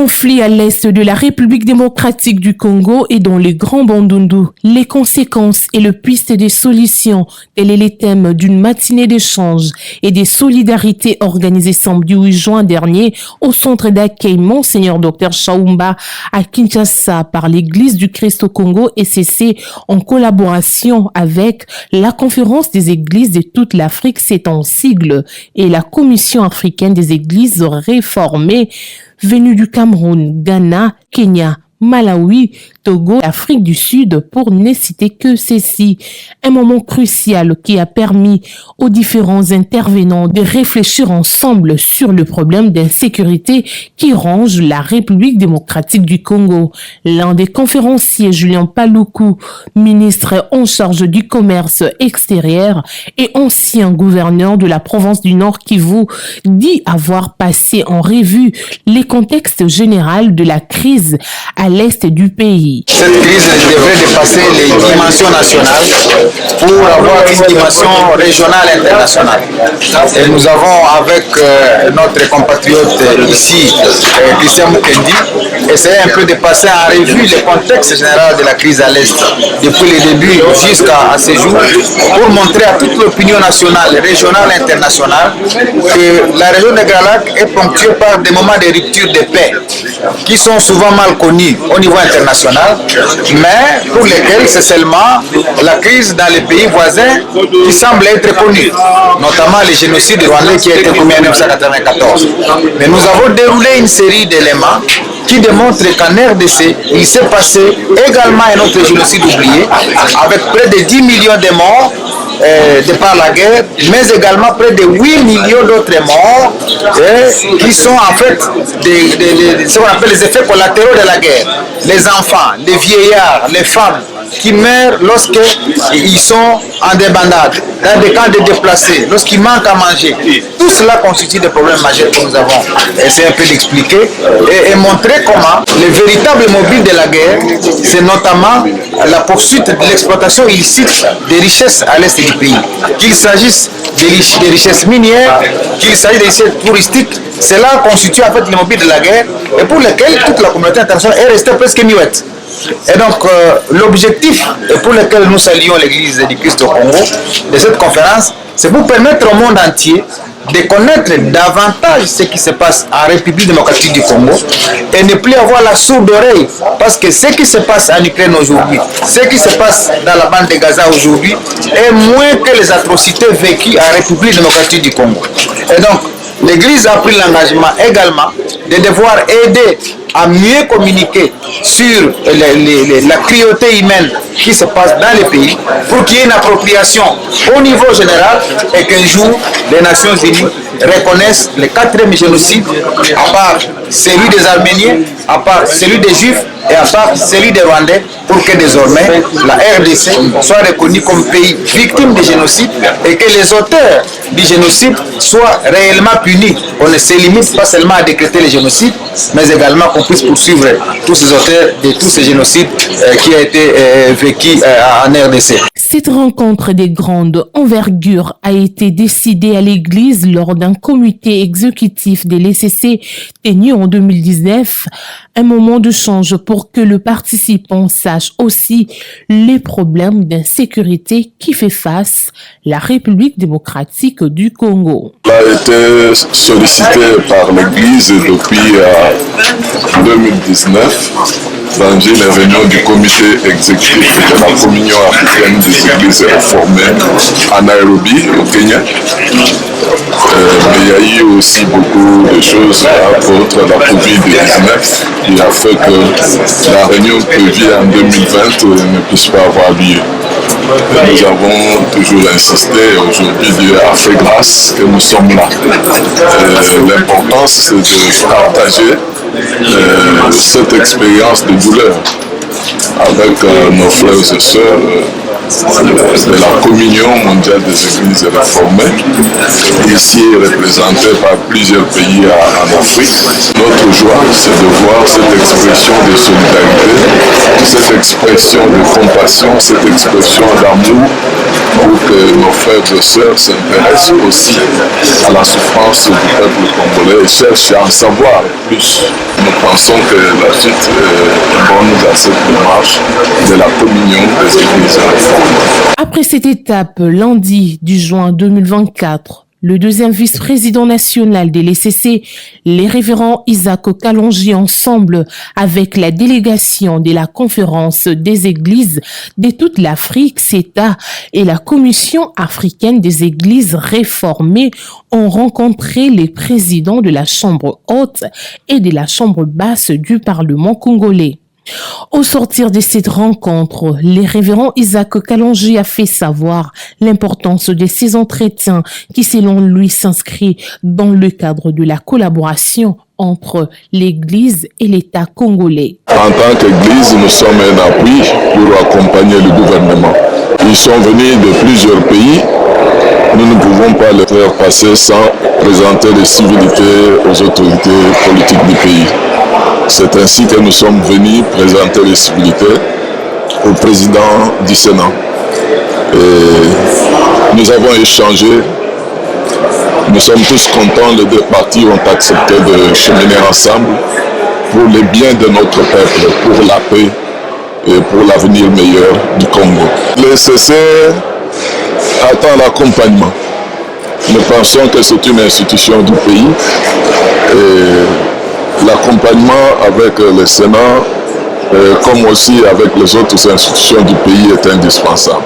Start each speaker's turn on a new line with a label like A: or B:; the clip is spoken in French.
A: conflit à l'est de la République démocratique du Congo et dans le Grand Bandundu, les conséquences et le piste des solutions, tel est le thème d'une matinée d'échange et de solidarité organisée samedi 8 juin dernier au centre d'accueil Monseigneur Dr Chaumba à Kinshasa par l'Église du Christ au Congo ECC en collaboration avec la Conférence des Églises de toute l'Afrique, c'est en sigle, et la Commission africaine des Églises réformées venus du Cameroun, Ghana, Kenya, Malawi, Togo, Afrique du Sud, pour ne citer que ceci. Un moment crucial qui a permis aux différents intervenants de réfléchir ensemble sur le problème d'insécurité qui ronge la République démocratique du Congo. L'un des conférenciers, Julien Paluku, ministre en charge du commerce extérieur et ancien gouverneur de la province du Nord Kivu, dit avoir passé en revue les contextes généraux de la crise à l'est du pays.
B: Cette crise devrait dépasser les dimensions nationales pour avoir une dimension régionale internationale. Et nous avons avec notre compatriote ici, Christian Mukendi, essayé un peu de passer en revue le contexte général de la crise à l'Est, depuis le début jusqu'à ce jour, pour montrer à toute l'opinion nationale, régionale et internationale que la région de Grand Lac est ponctuée par des moments de rupture de paix qui sont souvent mal connus au niveau international, mais pour lesquels c'est seulement la crise dans les pays voisins qui semble être connue, notamment le génocide rwandais qui a été commis en 1994. Mais nous avons déroulé une série d'éléments qui démontrent qu'en RDC, il s'est passé également un autre génocide oublié, avec près de 10 millions de morts de par la guerre, mais également près de 8 millions d'autres morts qui sont en fait ce qu'on appelle les effets collatéraux de la guerre. Les enfants, les vieillards, les femmes qui meurent lorsqu'ils sont en débandade, dans des camps de déplacés, lorsqu'ils manquent à manger. Tout cela constitue des problèmes majeurs que nous avons essayé un peu d'expliquer et montrer comment le véritable mobile de la guerre, c'est notamment la poursuite de l'exploitation illicite des richesses à l'est du pays. Qu'il s'agisse des richesses minières, qu'il s'agisse des richesses touristiques, cela constitue en fait le mobile de la guerre et pour lequel toute la communauté internationale est restée presque muette. Et donc l'objectif pour lequel nous saluons l'Église du Christ au Congo de cette conférence, c'est pour permettre au monde entier de connaître davantage ce qui se passe en République démocratique du Congo et ne plus avoir la sourde oreille, parce que ce qui se passe en Ukraine aujourd'hui, ce qui se passe dans la bande de Gaza aujourd'hui est moins que les atrocités vécues en République démocratique du Congo. Et donc l'Église a pris l'engagement également de devoir aider à mieux communiquer sur la cruauté humaine qui se passe dans les pays pour qu'il y ait une appropriation au niveau général et qu'un jour les Nations Unies reconnaissent le 4e génocide, à part celui des Arméniens, à part celui des Juifs et à part celui des Rwandais, pour que désormais la RDC soit reconnue comme pays victime du génocide et que les auteurs du génocide soient réellement punis. On ne se limite pas seulement à décréter le génocide, mais également qu'on puisse poursuivre tous ces auteurs de tous ces génocides qui a été vécu en RDC.
A: Cette rencontre de grande envergure a été décidée à l'Église lors d'un comité exécutif de l'ECC tenu en 2019, un moment de change pour que le participant sache aussi les problèmes d'insécurité qui fait face la République démocratique du Congo.
C: Il a été sollicité par l'Église depuis 2019 dans une réunion du comité exécutif de la Communion africaine des Églises réformées à Nairobi, au Kenya. Mais il y a eu aussi beaucoup de choses contre la COVID-19 qui a fait que la réunion prévue en 2020 ne puisse pas avoir lieu. Nous avons toujours insisté, aujourd'hui Dieu a fait grâce que nous sommes là. L'important c'est de partager cette expérience de douleur avec nos frères et sœurs de la Communion mondiale des Églises réformées, ici représentée par plusieurs pays en Afrique. Notre joie, c'est de voir cette expression de solidarité, cette expression de compassion, cette expression d'amour pour que nos frères et sœurs s'intéressent aussi à la souffrance du peuple congolais et cherchent à en savoir plus. Nous pensons que la suite est bonne dans cette démarche de la communion des églises réformées.
A: Après cette étape, lundi 10 juin 2024, le deuxième vice-président national des LCC, les révérends Isaac Kalonji, ensemble avec la délégation de la conférence des églises de toute l'Afrique, CETA, et la Commission africaine des églises réformées ont rencontré les présidents de la Chambre haute et de la Chambre basse du Parlement congolais. Au sortir de cette rencontre, le révérend Isaac Kalonji a fait savoir l'importance de ces entretiens qui, selon lui, s'inscrit dans le cadre de la collaboration entre l'Église et l'État congolais.
C: En tant qu'Église, nous sommes un appui pour accompagner le gouvernement. Ils sont venus de plusieurs pays. Nous ne pouvons pas les faire passer sans présenter les civilités aux autorités politiques du pays. C'est ainsi que nous sommes venus présenter les civilités au président du Sénat. Et nous avons échangé. Nous sommes tous contents, les deux parties ont accepté de cheminer ensemble pour le bien de notre peuple, pour la paix et pour l'avenir meilleur du Congo. Le CC attend l'accompagnement. Nous pensons que c'est une institution du pays et l'accompagnement avec le Sénat, comme aussi avec les autres institutions du pays, est indispensable.